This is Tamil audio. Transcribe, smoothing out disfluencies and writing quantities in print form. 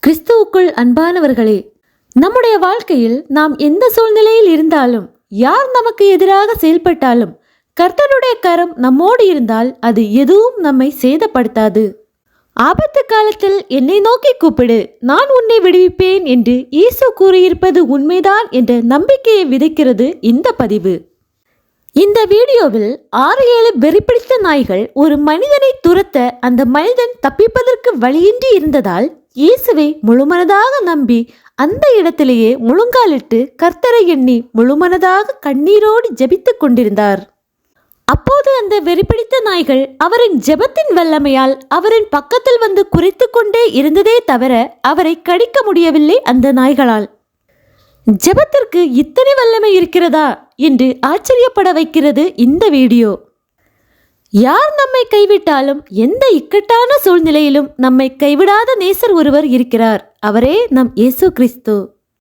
கிறிஸ்துவுக்குள் அன்பானவர்களே, நம்முடைய வாழ்க்கையில் நாம் எந்த சூழ்நிலையில் இருந்தாலும், யார் நமக்கு எதிராக செயல்பட்டாலும், கர்த்தருடைய கரம் நம்மோடு இருந்தால் அது எதுவும் நம்மை சேதப்படுத்தாது. ஆபத்து காலத்தில் என்னை நோக்கி கூப்பிடு, நான் உன்னை விடுவிப்பேன் என்று இயேசு கூறியிருப்பது உண்மைதான் என்ற நம்பிக்கையை விதைக்கிறது இந்த பதிவு. இந்த வீடியோவில் 6-7 வெறிப்பிடித்த நாய்கள் ஒரு மனிதனை துரத்த அந்த மனிதன் தப்பிப்பதற்கு வழியின்றி இருந்ததால் இயேசுவை முழுமனதாக நம்பி அந்த இடத்திலேயே முழங்காலிட்டு கர்த்தரை எண்ணி முழுமனதாக கண்ணீரோடு ஜெபித்துக் கொண்டிருந்தார். அப்போது அந்த வெறிப்பிடித்த நாய்கள் அவரின் ஜெபத்தின் வல்லமையால் அவரின் பக்கத்தில் வந்து குரைத்து கொண்டே இருந்ததே தவிர அவரை கடிக்க முடியவில்லை. அந்த நாய்களால் ஜெபத்திற்கு இத்தனை வல்லமை இருக்கிறதா என்று ஆச்சரியப்பட வைக்கிறது இந்த வீடியோ. யார் நம்மை கைவிட்டாலும், எந்த இக்கட்டான சூழ்நிலையிலும் நம்மை கைவிடாத நேசர் ஒருவர் இருக்கிறார். அவரே நம் இயேசு கிறிஸ்து.